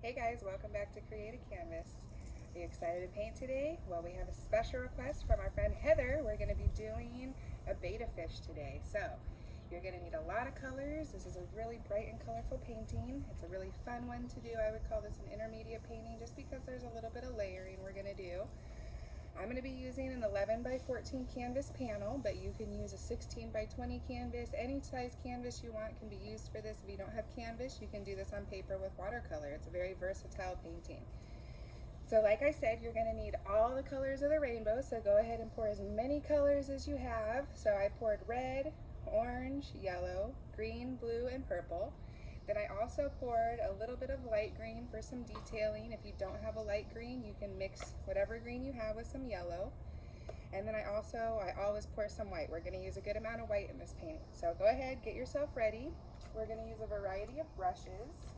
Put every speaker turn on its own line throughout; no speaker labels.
Hey guys, welcome back to Create a Canvas. Are you excited to paint today? Well, we have a special request from our friend Heather. We're going to be doing a betta fish today. So, you're going to need a lot of colors. This is a really bright and colorful painting. It's a really fun one to do. I would call this an intermediate painting just because there's a little bit of layering we're going to do. I'm going to be using an 11 by 14 canvas panel, but you can use a 16 by 20 canvas. Any size canvas you want can be used for this. If you don't have canvas, you can do this on paper with watercolor. It's a very versatile painting. So like I said, you're going to need all the colors of the rainbow, so go ahead and pour as many colors as you have. So I poured red, orange, yellow, green, blue, and purple. Then I also poured a little bit of light green for some detailing. If you don't have a light green, you can mix whatever green you have with some yellow. And then I always pour some white. We're going to use a good amount of white in this painting. So go ahead, get yourself ready. We're going to use a variety of brushes.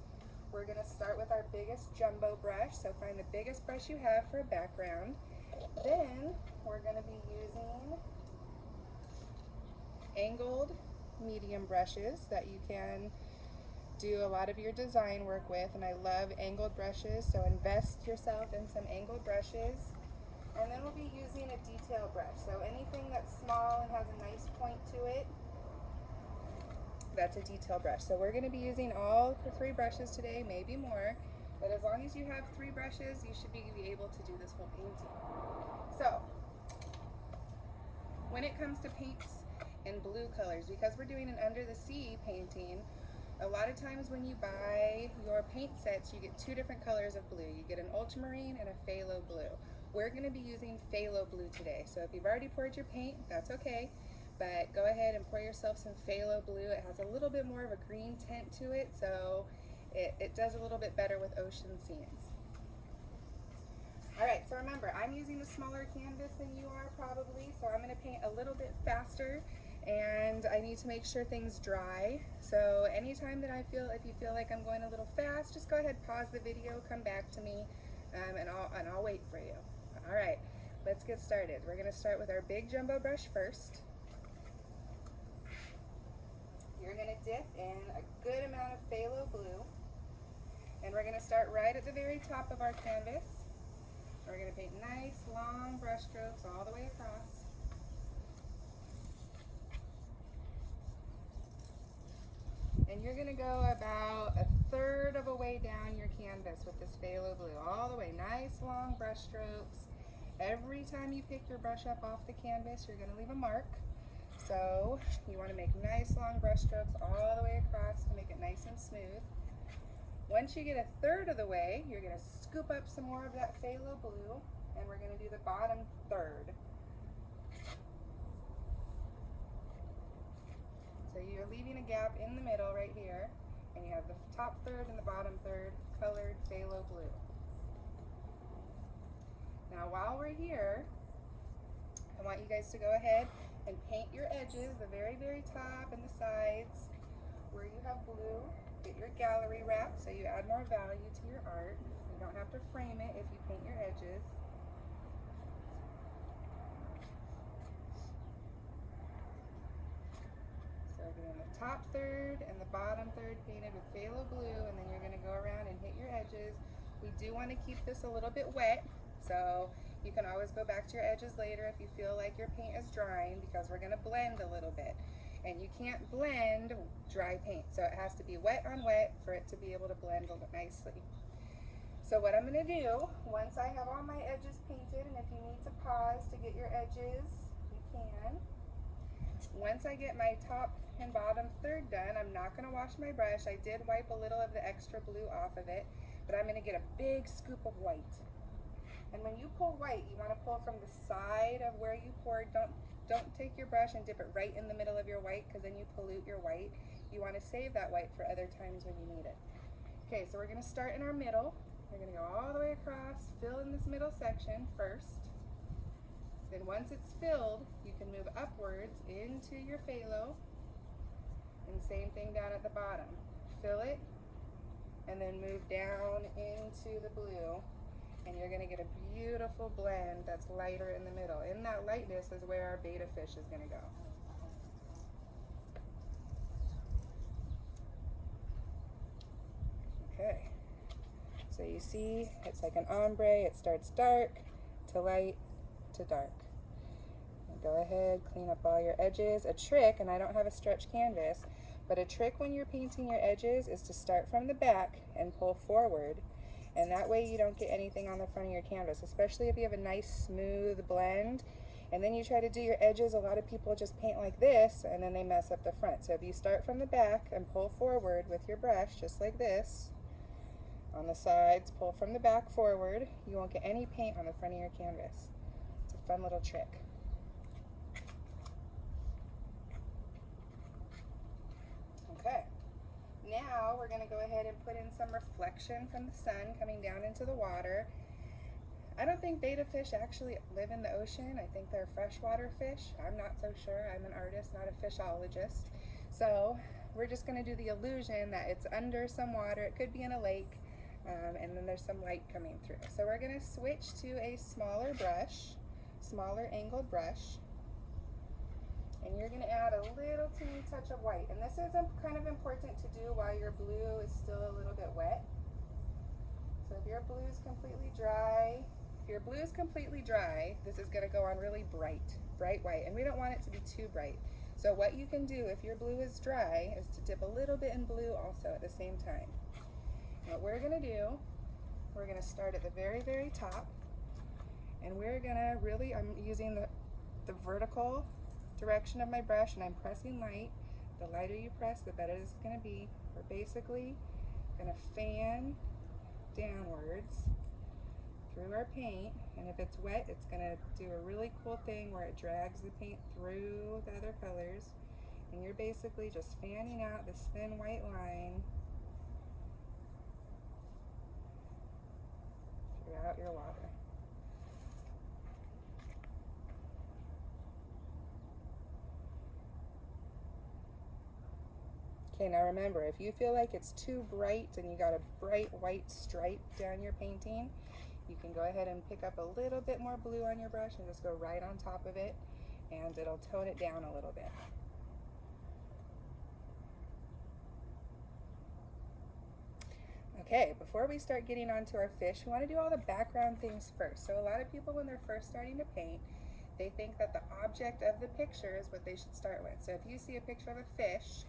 We're going to start with our biggest jumbo brush. So find the biggest brush you have for a background. Then we're going to be using angled medium brushes that you can do a lot of your design work with, and I love angled brushes, so invest yourself in some angled brushes. And then we'll be using a detail brush, so anything that's small and has a nice point to it, that's a detail brush. So we're going to be using all the 3 brushes today, maybe more, but as long as you have 3 brushes, you should be able to do this whole painting. So when it comes to paints in blue colors, because we're doing an under the sea painting, a lot of times when you buy your paint sets, you get 2 different colors of blue. You get an ultramarine and a phthalo blue. We're going to be using phthalo blue today. So if you've already poured your paint, that's okay. But go ahead and pour yourself some phthalo blue. It has a little bit more of a green tint to it, so it does a little bit better with ocean scenes. Alright, so remember, I'm using a smaller canvas than you are probably, so I'm going to paint a little bit faster, and I need to make sure things dry. So anytime that if you feel like I'm going a little fast, just go ahead, pause the video, come back to me, and I'll wait for you. Alright, let's get started. We're going to start with our big jumbo brush first. You're going to dip in a good amount of phthalo blue, and we're going to start right at the very top of our canvas. We're going to paint nice long brush strokes all the way across. And you're going to go about a third of a way down your canvas with this phthalo blue, all the way, nice long brush strokes. Every time you pick your brush up off the canvas, you're going to leave a mark. So you want to make nice long brush strokes all the way across to make it nice and smooth. Once you get a third of the way, you're going to scoop up some more of that phthalo blue, and we're going to do the bottom third. So you're leaving a gap in the middle right here, and you have the top third and the bottom third colored phthalo blue. Now while we're here, I want you guys to go ahead and paint your edges, the very, very top and the sides where you have blue. Get your gallery wrap so you add more value to your art. You don't have to frame it if you paint your edges. So doing the top third and the bottom third painted with phthalo blue, and then you're going to go around and hit your edges. We do want to keep this a little bit wet, so you can always go back to your edges later if you feel like your paint is drying, because we're going to blend a little bit. And you can't blend dry paint, so it has to be wet on wet for it to be able to blend nicely. So what I'm going to do, once I have all my edges painted, and if you need to pause to get your edges, you can. Once I get my top and bottom third done, I'm not going to wash my brush. I did wipe a little of the extra blue off of it, but I'm going to get a big scoop of white. And when you pull white, you want to pull from the side of where you poured. Don't take your brush and dip it right in the middle of your white, because then you pollute your white. You want to save that white for other times when you need it. Okay, so we're going to start in our middle. We're going to go all the way across, fill in this middle section first. Then once it's filled, you can move upwards into your phthalo, and same thing down at the bottom. Fill it, and then move down into the blue. And you're going to get a beautiful blend that's lighter in the middle. In that lightness is where our betta fish is going to go. Okay, So you see, it's like an ombre. It starts dark to light to dark. And go ahead, clean up all your edges. A trick, and I don't have a stretch canvas, but a trick when you're painting your edges is to start from the back and pull forward. And that way you don't get anything on the front of your canvas, especially if you have a nice smooth blend. And then you try to do your edges. A lot of people just paint like this and then they mess up the front. So if you start from the back and pull forward with your brush, just like this, on the sides, pull from the back forward, you won't get any paint on the front of your canvas. It's a fun little trick. Okay, now we're going to go ahead and put in some reflection from the sun coming down into the water. I don't think betta fish actually live in the ocean. I think they're freshwater fish. I'm not so sure. I'm an artist, not a fishologist. So we're just going to do the illusion that it's under some water. It could be in a lake, and then there's some light coming through. So we're going to switch to a smaller brush, smaller angled brush. And you're going to add a little teeny touch of white. And this is kind of important to do while your blue is still a little bit wet. So if your blue is completely dry, this is going to go on really bright white. And we don't want it to be too bright. So what you can do if your blue is dry is to dip a little bit in blue also at the same time. And what we're going to do, we're going to start at the very, very top. And we're going to really, I'm using the vertical direction of my brush and I'm pressing light. The lighter you press, the better this is going to be. We're basically going to fan downwards through our paint, and if it's wet, it's going to do a really cool thing where it drags the paint through the other colors, and you're basically just fanning out this thin white line throughout your water. Okay, now remember, if you feel like it's too bright and you got a bright white stripe down your painting, you can go ahead and pick up a little bit more blue on your brush and just go right on top of it, and it'll tone it down a little bit. Okay, before we start getting onto our fish, we want to do all the background things first. So a lot of people, when they're first starting to paint, they think that the object of the picture is what they should start with. So if you see a picture of a fish,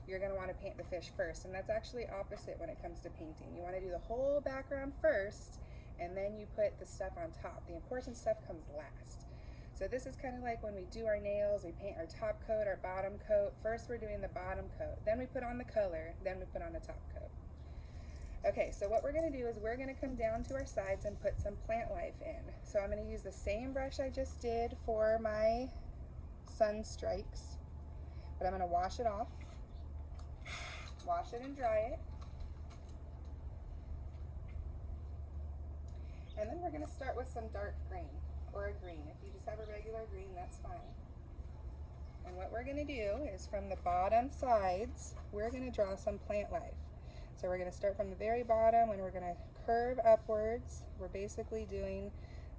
you're going to want to paint the fish first, and that's actually opposite when it comes to painting. You want to do the whole background first, and then you put the stuff on top. The important stuff comes last. So this is kind of like when we do our nails, we paint our top coat, our bottom coat. First we're doing the bottom coat, then we put on the color, then we put on the top coat. Okay, so what we're going to do is we're going to come down to our sides and put some plant life in. So I'm going to use the same brush I just did for my sun strikes, but I'm going to wash it off, wash it and dry it. And then we're going to start with some dark green, or a green. If you just have a regular green, that's fine. And what we're going to do is from the bottom sides, we're going to draw some plant life. So we're going to start from the very bottom and we're going to curve upwards. We're basically doing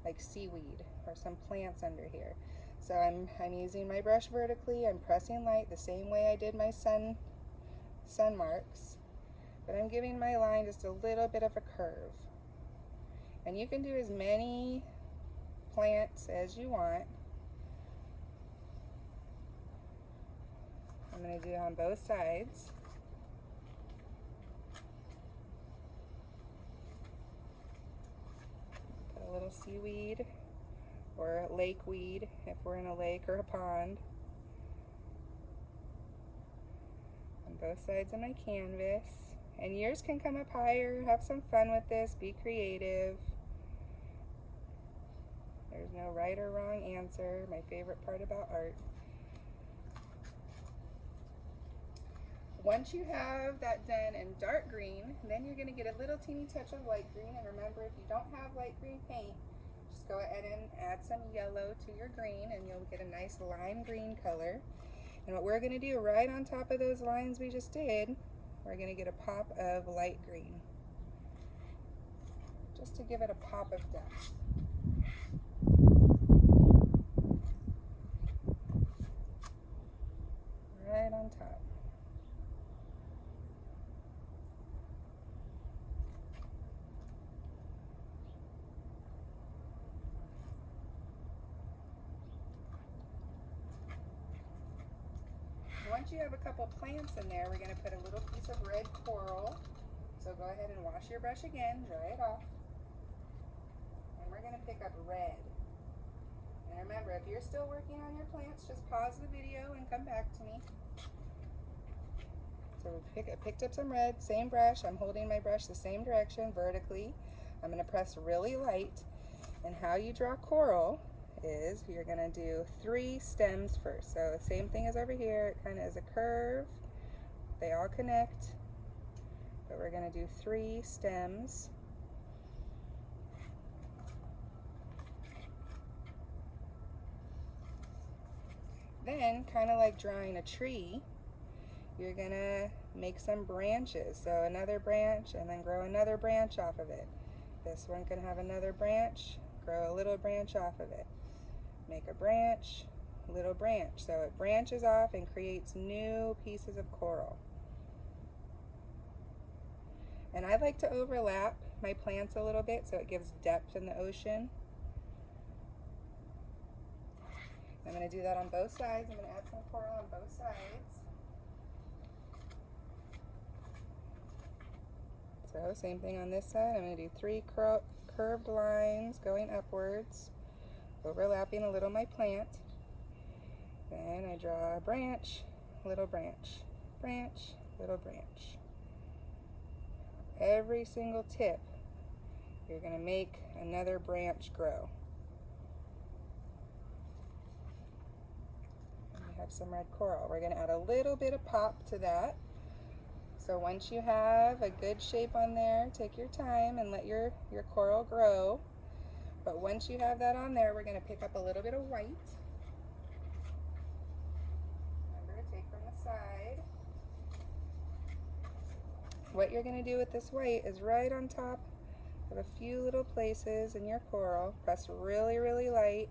like seaweed or some plants under here. So I'm using my brush vertically, I'm pressing light the same way I did my sun marks, but I'm giving my line just a little bit of a curve. And you can do as many plants as you want. I'm going to do it on both sides. Put a little seaweed or lake weed if we're in a lake or a pond. On both sides of my canvas. And yours can come up higher, have some fun with this, be creative. There's no right or wrong answer, my favorite part about art. Once you have that done in dark green, then you're going to get a little teeny touch of light green. And remember, if you don't have light green paint, just go ahead and add some yellow to your green and you'll get a nice lime green color. And what we're going to do right on top of those lines we just did, we're going to get a pop of light green, just to give it a pop of depth. Right on top. once you have a couple plants in there, we're going to put a little piece of red coral. So go ahead and wash your brush again, dry it off. And we're going to pick up red. And remember, if you're still working on your plants, just pause the video and come back to me. So I picked up some red, same brush. I'm holding my brush the same direction, vertically. I'm going to press really light. And how you draw coral is you're going to do 3 stems first. So same thing as over here. It kind of is a curve. They all connect. But we're going to do 3 stems. Then, kind of like drawing a tree, you're going to make some branches. So another branch, and then grow another branch off of it. This one can have another branch, grow a little branch off of it. Make a branch, little branch. So it branches off and creates new pieces of coral. And I like to overlap my plants a little bit so it gives depth in the ocean. I'm going to do that on both sides. I'm going to add some coral on both sides. So same thing on this side. I'm going to do 3 curved lines going upwards, overlapping a little my plant. Then I draw a branch, little branch, branch, little branch. Every single tip, you're going to make another branch grow. And we have some red coral. We're going to add a little bit of pop to that. So once you have a good shape on there, take your time and let your coral grow. But once you have that on there, we're going to pick up a little bit of white. Remember to take from the side. What you're going to do with this white is right on top of a few little places in your coral. Press really, really light.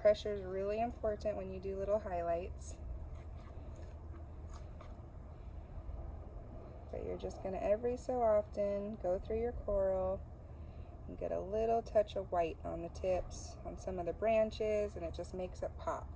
Pressure is really important when you do little highlights. But you're just going to every so often go through your coral and get a little touch of white on the tips, on some of the branches, and it just makes it pop.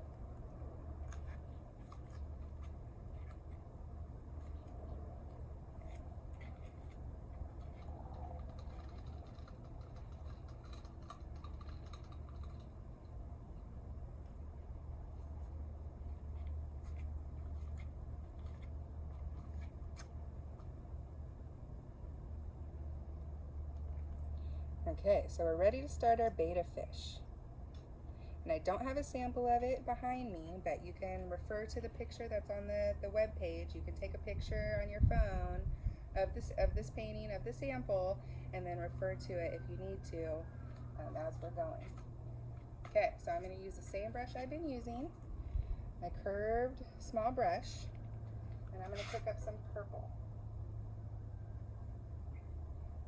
Okay, so we're ready to start our betta fish. And I don't have a sample of it behind me, but you can refer to the picture that's on the web page. You can take a picture on your phone of this painting, of the sample, and then refer to it if you need to as we're going. Okay, so I'm going to use the same brush I've been using, my curved small brush, and I'm going to pick up some purple.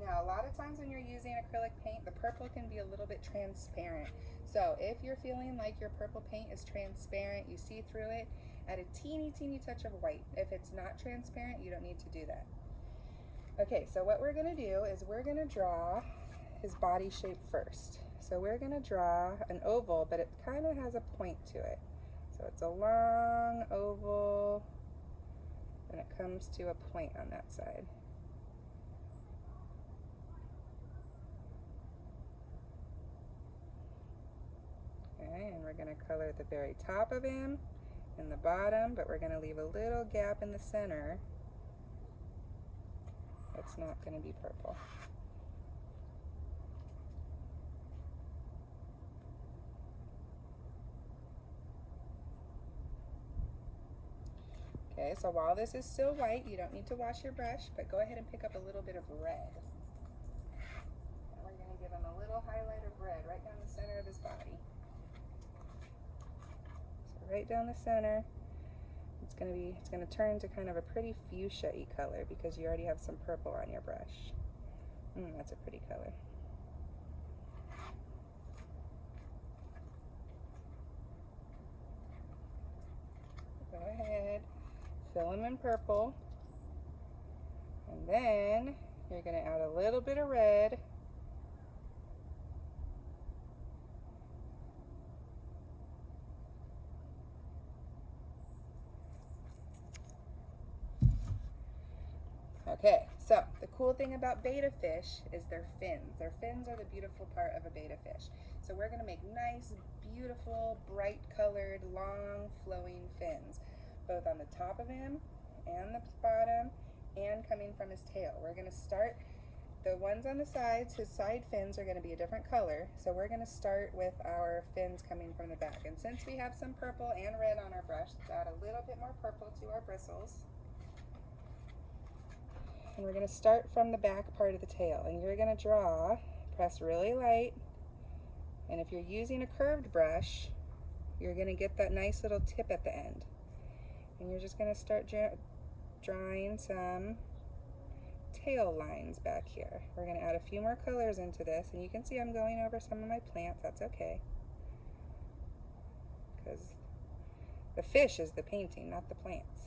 Now, a lot of times when you're using acrylic paint, the purple can be a little bit transparent. So if you're feeling like your purple paint is transparent, you see through it, add a teeny touch of white. If it's not transparent, you don't need to do that. Okay, so what we're going to do is we're going to draw his body shape first. So we're going to draw an oval, but it kind of has a point to it. So it's a long oval, and it comes to a point on that side. Okay, and we're going to color the very top of him and the bottom, but we're going to leave a little gap in the center. It's not going to be purple. Okay, so while this is still white, you don't need to wash your brush, but go ahead and pick up a little bit of red. And we're going to give him a little highlight of red right down the center of his body. Right down the center. It's going to turn to kind of a pretty fuchsia-y color because you already have some purple on your brush. That's a pretty color. Go ahead, fill them in purple, and then you're going to add a little bit of red. Okay, so the cool thing about betta fish is their fins. Their fins are the beautiful part of a betta fish. So we're going to make nice, beautiful, bright colored, long, flowing fins, both on the top of him and the bottom and coming from his tail. We're going to start, the ones on the sides, his side fins are going to be a different color. So we're going to start with our fins coming from the back. And since we have some purple and red on our brush, let's add a little bit more purple to our bristles. And we're going to start from the back part of the tail, and you're going to draw, press really light, and if you're using a curved brush, you're going to get that nice little tip at the end. And you're just going to start drawing some tail lines back here. We're going to add a few more colors into this, and you can see I'm going over some of my plants. That's okay, because the fish is the painting, not the plants.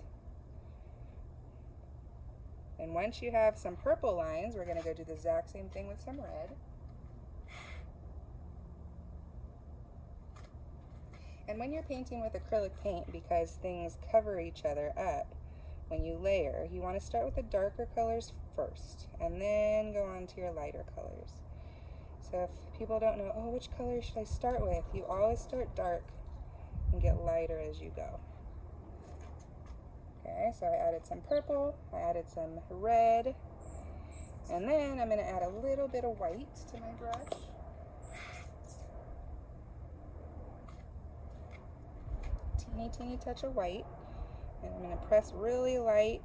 And once you have some purple lines, we're going to go do the exact same thing with some red. And when you're painting with acrylic paint, because things cover each other up, when you layer, you want to start with the darker colors first, and then go on to your lighter colors. So if people don't know, oh, which color should I start with? You always start dark and get lighter as you go. Okay, so I added some purple, I added some red, and then I'm going to add a little bit of white to my brush. Teeny, teeny touch of white. And I'm going to press really light.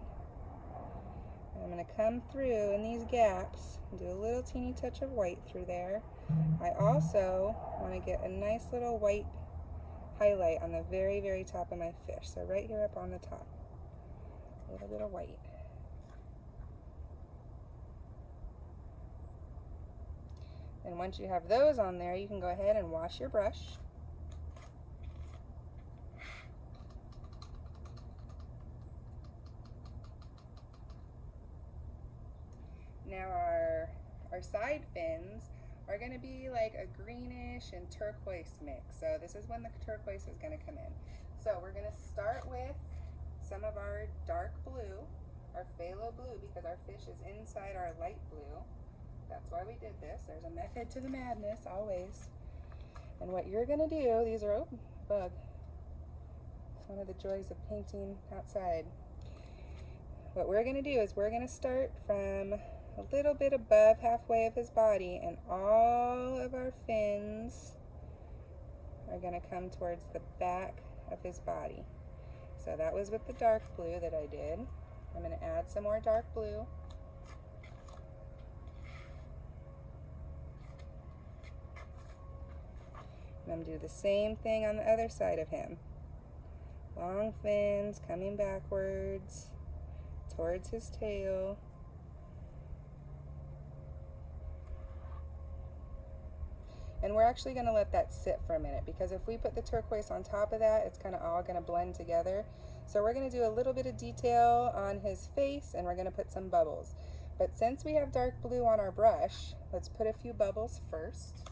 And I'm going to come through in these gaps and do a little teeny touch of white through there. I also want to get a nice little white highlight on the very, very top of my fish. So right here up on the top. A little bit of white. And once you have those on there, you can go ahead and wash your brush. Now our side fins are going to be like a greenish and turquoise mix. So this is when the turquoise is going to come in. So we're going to start with some of our dark blue, our phthalo blue, because our fish is inside our light blue. That's why we did this. There's a method to the madness, always. And what you're going to do, these are, oh, bug. It's one of the joys of painting outside. What we're going to do is we're going to start from a little bit above halfway of his body, and all of our fins are going to come towards the back of his body. So that was with the dark blue that I did. I'm going to add some more dark blue. And I'm going to do the same thing on the other side of him. Long fins coming backwards towards his tail. And we're actually going to let that sit for a minute, because if we put the turquoise on top of that, it's kind of all going to blend together. So we're going to do a little bit of detail on his face, and we're going to put some bubbles. But since we have dark blue on our brush, let's put a few bubbles first.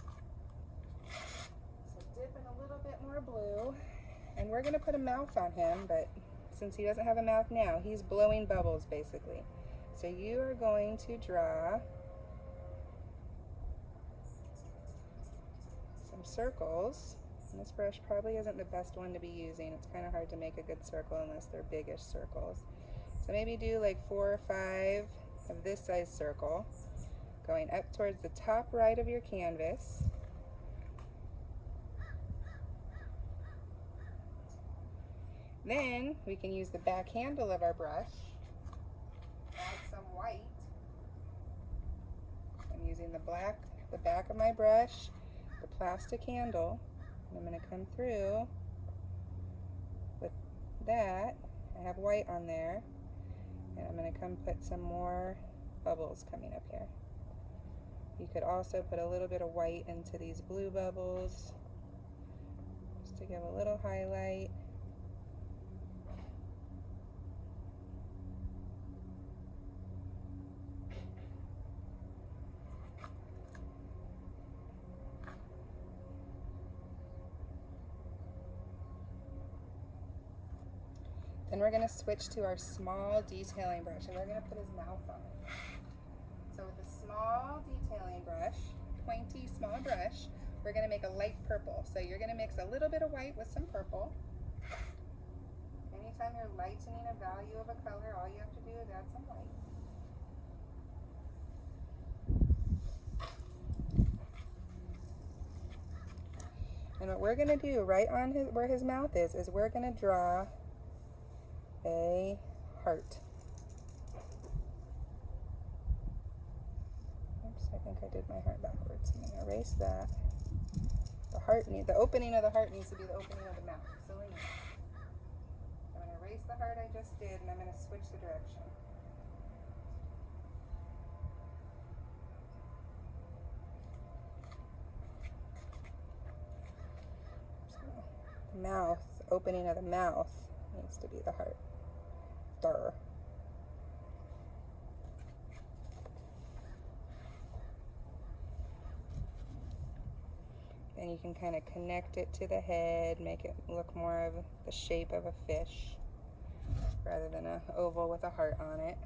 So dip in a little bit more blue, and we're going to put a mouth on him, but since he doesn't have a mouth now, he's blowing bubbles basically. So you are going to draw circles. And this brush probably isn't the best one to be using. It's kind of hard to make a good circle unless they're biggish circles. So maybe do like 4 or 5 of this size circle, going up towards the top right of your canvas. Then we can use the back handle of our brush, add some white. I'm using the back of my brush, the plastic handle, and I'm going to come through with that. I have white on there, and I'm going to come put some more bubbles coming up here. You could also put a little bit of white into these blue bubbles just to give a little highlight. Then we're going to switch to our small detailing brush, and we're going to put his mouth on it. So with a small detailing brush, pointy small brush, we're going to make a light purple. So you're going to mix a little bit of white with some purple. Anytime you're lightening a value of a color, all you have to do is add some white. And what we're going to do right on where his mouth is we're going to draw a heart. Oops, I think I did my heart backwards. I'm going to erase that. The opening of the heart needs to be the opening of the mouth. So I'm going to erase the heart I just did, and I'm going to switch the direction. The mouth, opening of the mouth needs to be the heart. Durr. And you can kind of connect it to the head, make it look more of the shape of a fish rather than an oval with a heart on it.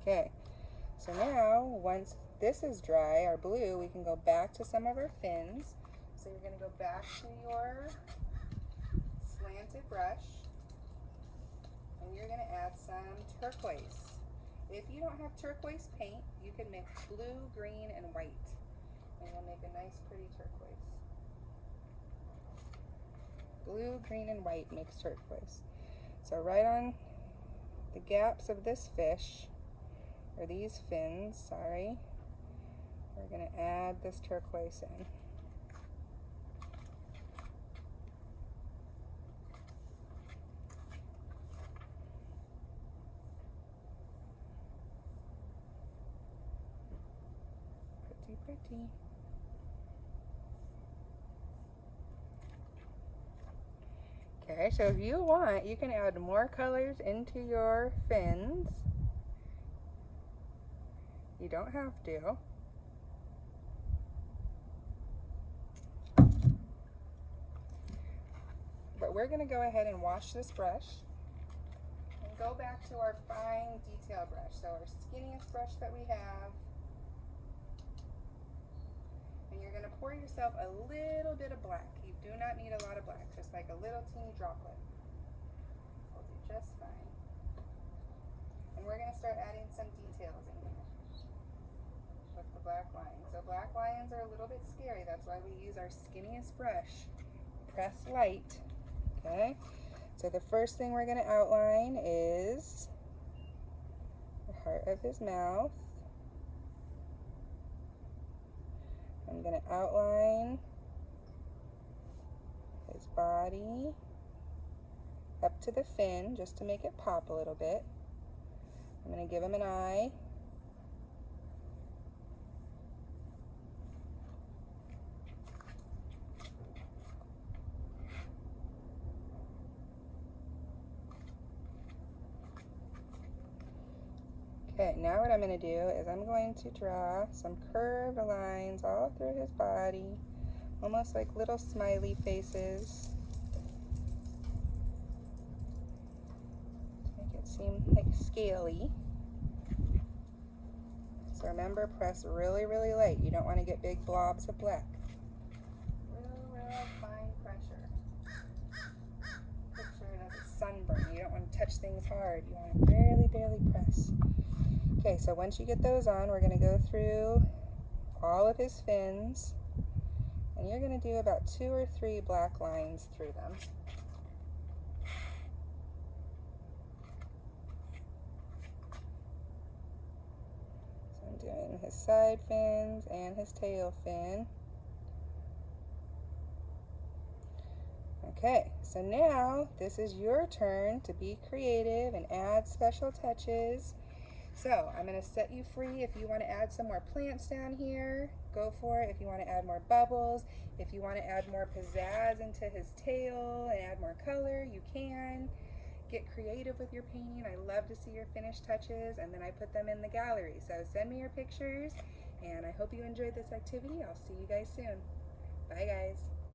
Okay, so now once this is dry, our blue, we can go back to some of our fins. So you're going to go back to your slanted brush, and you're going to add some turquoise. If you don't have turquoise paint, you can mix blue, green, and white, and you'll make a nice pretty turquoise. Blue, green, and white makes turquoise. So right on the gaps of this fish, or these fins, sorry, we're going to add this turquoise in. Pretty, pretty. Okay, so if you want, you can add more colors into your fins. You don't have to. But we're going to go ahead and wash this brush and go back to our fine detail brush. So our skinniest brush that we have. And you're going to pour yourself a little bit of black. You do not need a lot of black, just like a little teeny droplet. Will do just fine. And we're going to start adding some details in here with the black lines. So black lines are a little bit scary. That's why we use our skinniest brush. Press light. Okay. So the first thing we're going to outline is the heart of his mouth. I'm going to outline his body up to the fin just to make it pop a little bit. I'm going to give him an eye. Okay, now what I'm going to do is I'm going to draw some curved lines all through his body, almost like little smiley faces, to make it seem like scaly. So remember, press really, really light. You don't want to get big blobs of black. Real fine pressure. Picture it as a sunburn. You don't want to touch things hard. You want to barely, barely press. Okay, so once you get those on, we're going to go through all of his fins, and you're going to do about 2 or 3 black lines through them. So I'm doing his side fins and his tail fin. Okay, so now this is your turn to be creative and add special touches. So I'm going to set you free. If you want to add some more plants down here, go for it. If you want to add more bubbles, if you want to add more pizzazz into his tail and add more color, you can. get creative with your painting. I love to see your finished touches, and then I put them in the gallery. So send me your pictures, and I hope you enjoyed this activity. I'll see you guys soon. Bye guys.